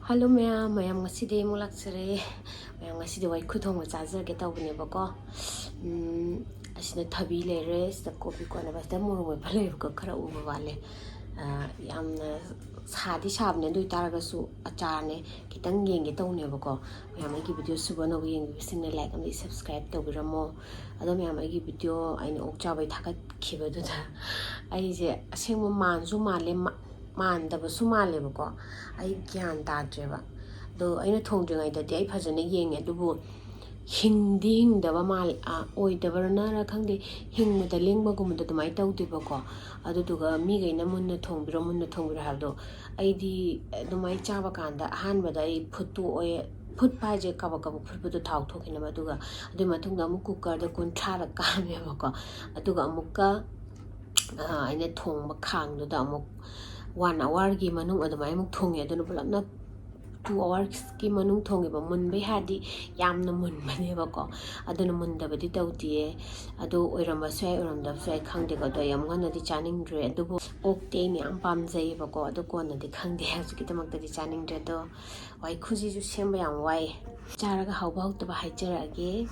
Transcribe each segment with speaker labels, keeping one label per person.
Speaker 1: Hello mayam ngasidi amuk laksare mayam ngasidi waikhi thongba chajage tawbnebako asina thabi lere sida kopi kona basta morong ba phale ko khara uba wale yamna sadi sabne dui taragasu acharne kitang yenge tawnebako mayam gi video subano yenge bisine like and subscribe tawbiramo ado mayam gi video aina okchabai thakat khibaduda aije asengmo manju male 만다고수 말레버거 아이 gyan tadreba do aina thongdringaidadi ai phajana yenge dubu hingdi hingdaba mal oidabarana khangde hingmada lengbagumda dumai tawdebako aduduga migaina munna thongbiro habdo aidi dumai chaba kanda hanbada ai phutu oye phut paje kaba phutbudu thau thokina maduga adu matungda amu cooker da kunthara kamebako aduga amukka aina thongba khangduda amuk 1 hour ki manung adamai muk thongi aduna pulapna 2 hours ki manung thongi ba munbai hadi yamna munbane bako aduna mundabadi tawtiye adu oiramba swai oiramda swai khangde ko do yam ngana di chaningdre adubu okte ni am pamjai bako adu ko na di khangde hajuki tamakta di chaningdre do wai khuji ju semba yam wai charaga hawba hawtaba haijarage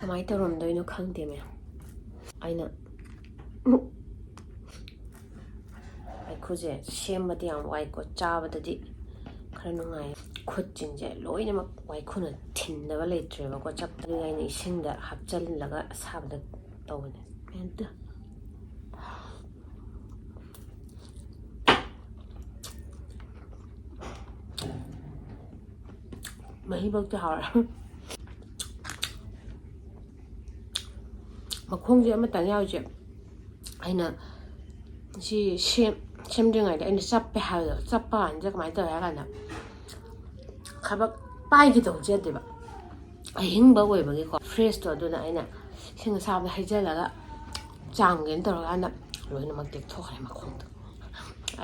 Speaker 1: amai tarom doino khangde me aina ai khuje sembadi am wai ko chabadadi khara nungai khut jinje loina mak wai khuna thinda leitre ba ko chapta ngai ni singda hapchal laga sabda tawne enta mahi bakta hara makhongje amatang yauje aina si semdringaida aina chappe hayo chappa anja kamai tawa kana khabak paigi tawje deba ahingba oibagi ko fresh to aduna aina singa sabda haijalaga chamgen torana loina mak tek thokre makhongda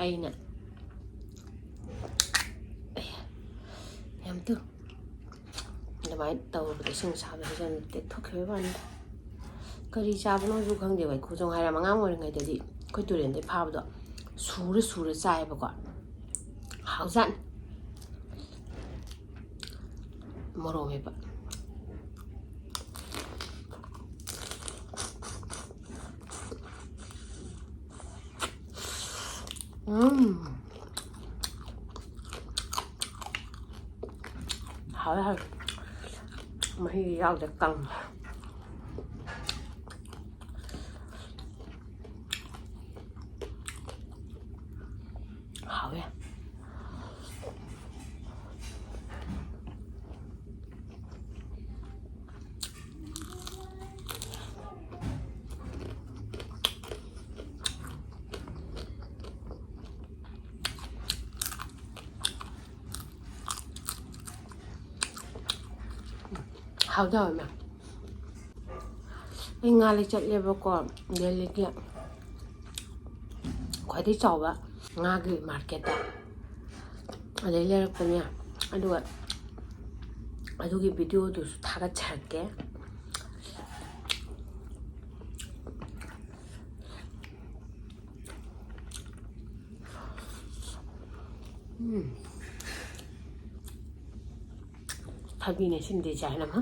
Speaker 1: aina yam tu lamai tawbde singa sabda haijal tek thokre bani kari chabano ju khangde wai khujong haira mangang oringai dadi khoi turen de phabdo sura chai bako haujan moro meba hawa mahi yao de kang how do I mean? Nga li chat level ko deli ki khwai di chawba nga gi market da adai le rak panya adugi video du thaga charke thabine sinde jaina ma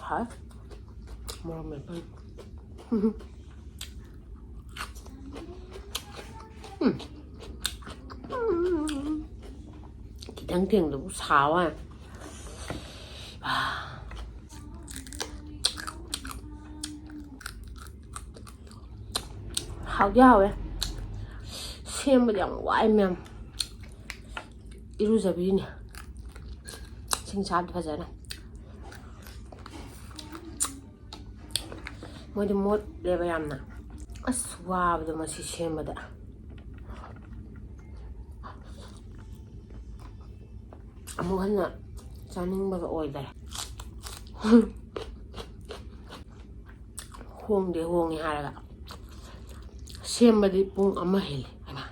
Speaker 1: hả mua mày bên thì đáng tiền được sao à hào giao ấy xem mà chẳng quái mềm iru zabi nè sinh sản phải vậy nè mỗi đêm một để bây giờ nè wow đó mà xem mà đã amuk Hanna chaningbaga oidare hongde hongi haraga sembadi pung ama heli ama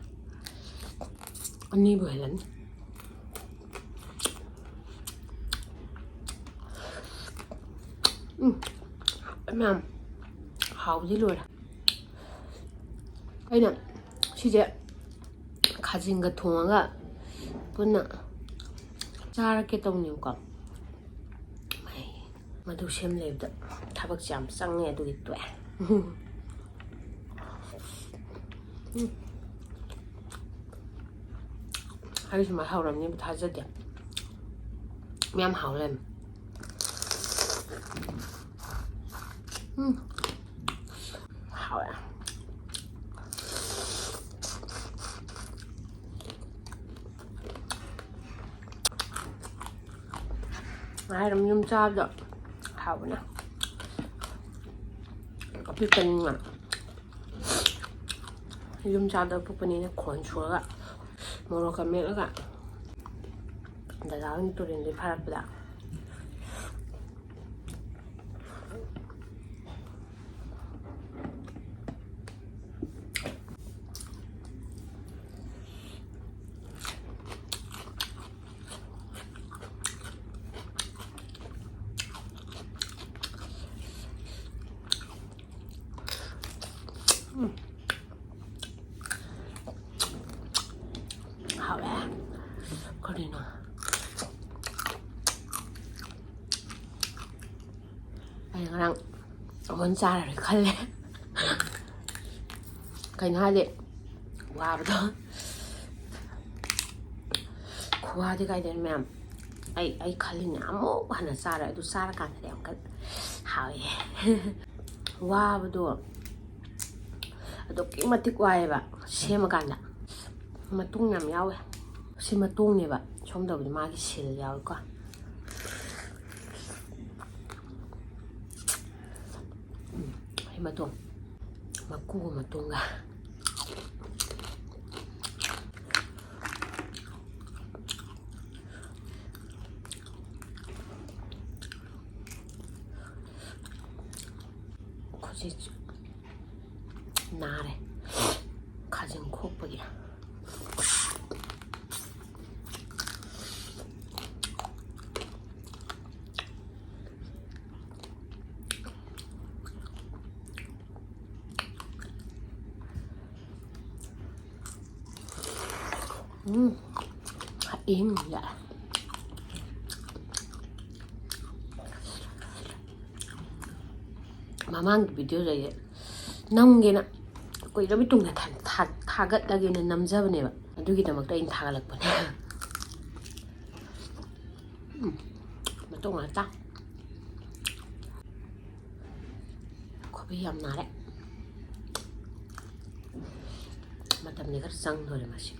Speaker 1: ani bu helan ꯃꯌꯥꯝ ꯍꯥꯎꯕꯗꯤ ꯂꯣꯏꯔꯦ ꯑꯩꯅ ꯁꯤꯁꯦ ꯈꯥꯖꯤꯡꯒ ꯊꯣꯡꯉꯒ ꯄꯨꯟꯅ ꯆꯥꯔꯛꯀꯦ ꯇꯧꯅꯦꯕꯀꯣ ꯃꯗꯨ ꯁꯦꯝ ꯂꯩꯕꯗ ꯊꯕꯛꯁꯦ ꯌꯥꯝ ꯆꯪꯉꯦ ꯑꯗꯨꯒꯤ ꯇꯣꯛꯑꯦ ꯑꯩ ꯁꯨꯃꯥꯏꯅ ꯍꯧꯔꯝꯅꯤꯕ ꯊꯥꯖꯗꯦ ꯃꯌꯥꯝ ꯍꯥꯎ ꯂꯩꯔꯝꯃꯦ 하오야. Ai làm nhum cho được hảo nè. Có biết tình mà nhum cho được bữa nay nó khốn xuống ạ. Một cái miếng nữa ạ. Đã giáo như tôi đến đây phát được đã. 하오야. 그리나. Anh đang muốn ra là khăn lên cái hai điện qua vào đó qua thì cái điện mềm ai khăn lên amuk Hanna ra rồi tôi ra cả cái cái hảo qua vào đó cái mà thích quay vậy xem mà cả mà tung nhầm nhau ấy xem mà tung này vậy trong đầu thì mai cái xì nhau quá mà tung mà cua mà tung à 굳이 나래 가진 콧불이야 im vậy 마망 비디오에 남게나 거기다 tung 타갓다기는 남자분이야. 아두기다막다 인 타갈락분. 또 왔다. 겁이 안 나래. 마담 내가 쌍노래 마시.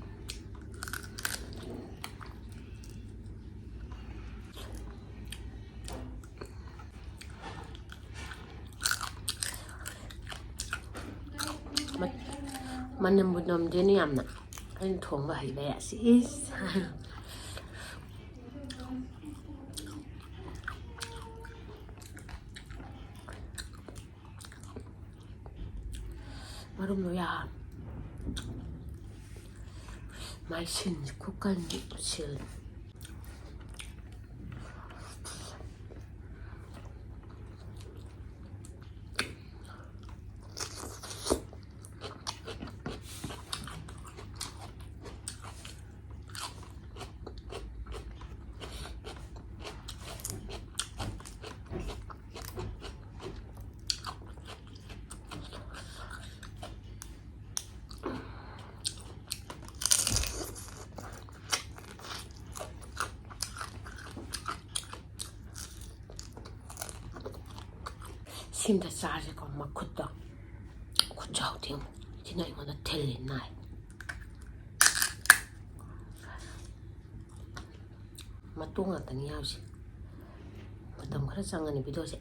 Speaker 1: Mình một nằm trên nhầm nè anh thuồng và hãy bẻ xí mà đúng rồi à mai xin khúc cân xin 심다 싸지고 막 굿다 굿자우 띵 지나 이거나 텔린 나이 마똥 같다니 야우시 마똥 그래 장안이 비도시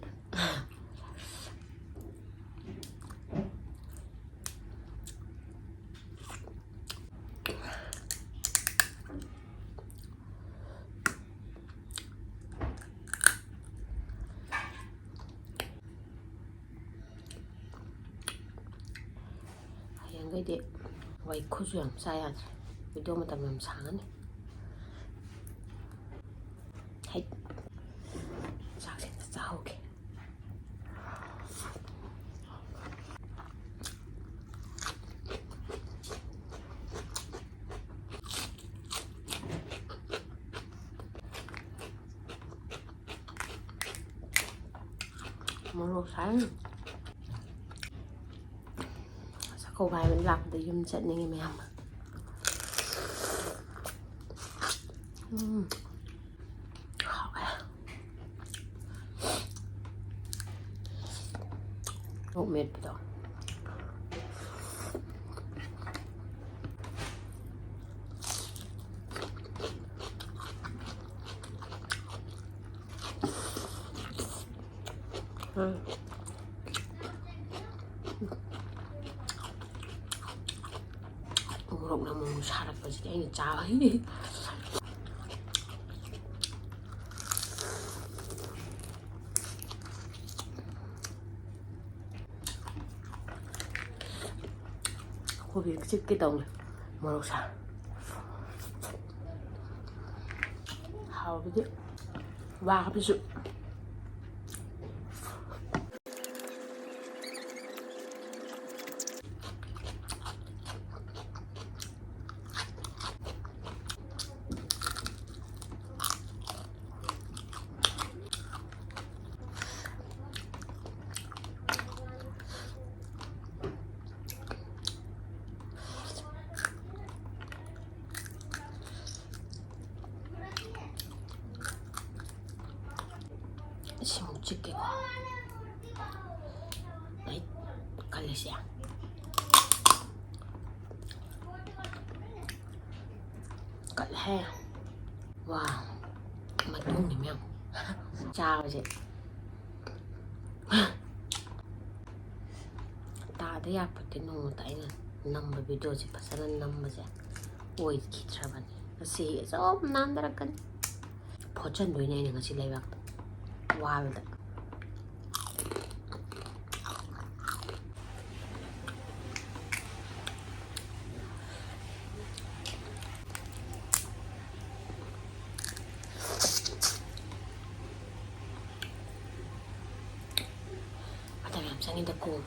Speaker 1: cái điện Waikhi làm sai à video mà tầm làm sáng này hay sao sẽ sao ok Morok sáng sao câu bài mình làm để dùng trận này mẹ em một mệt rồi Morok na mong sarap pa siya yung chahi 고기 씹기 때문에 morok sa haobi wa ka pisu simujike ko ay kalis ya kalhe wow matung ni mèo chào chị ta thấy à phải cái nụ tại number video chị pasaran number chị Waikhi travel kasi so nandarak kan 버전 노인에 있는 것이 레이박 와우다 바닥에 암상이 닿고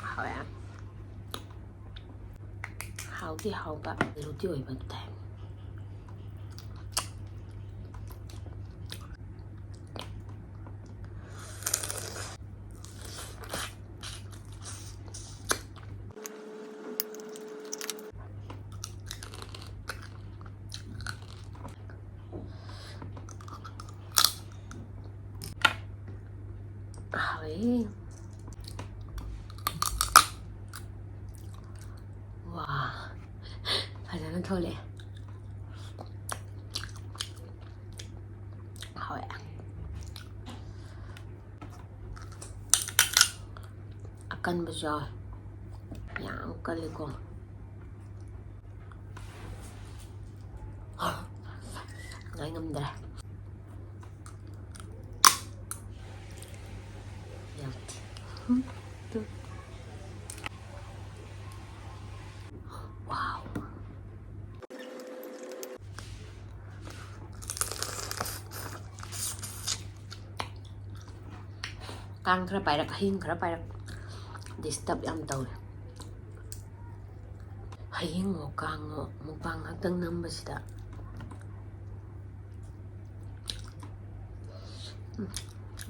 Speaker 1: 하오야 haodi haoba roti oiba time haoi 와 과자는 털래 하오야 akan ba siya yang kaliko ngay ngâm ra wow căng khá bài đặc hiên khá bài đặc disturb âm tàu hiên ngộ càng ngộ mukbang hanggang number sida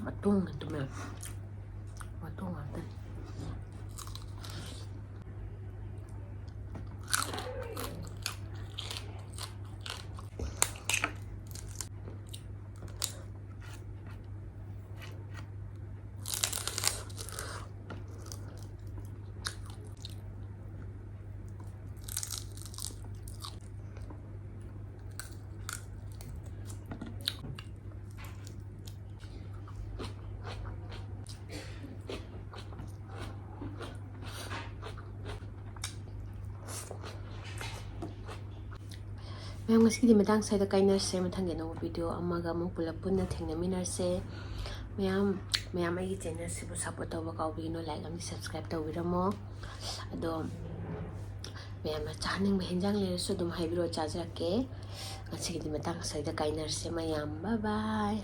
Speaker 1: matung ito mẹ matung natin mayam ngasi di matang sa kainarse mathangge no video amaga mo pula punna thengnaminarse mayam ai channel sibu support tawba kaubino like am subscribe tawiramo ado mayam chaning ba hinjang le so dum haibiro chajake ngasi di matang sa kainarse mayam bye bye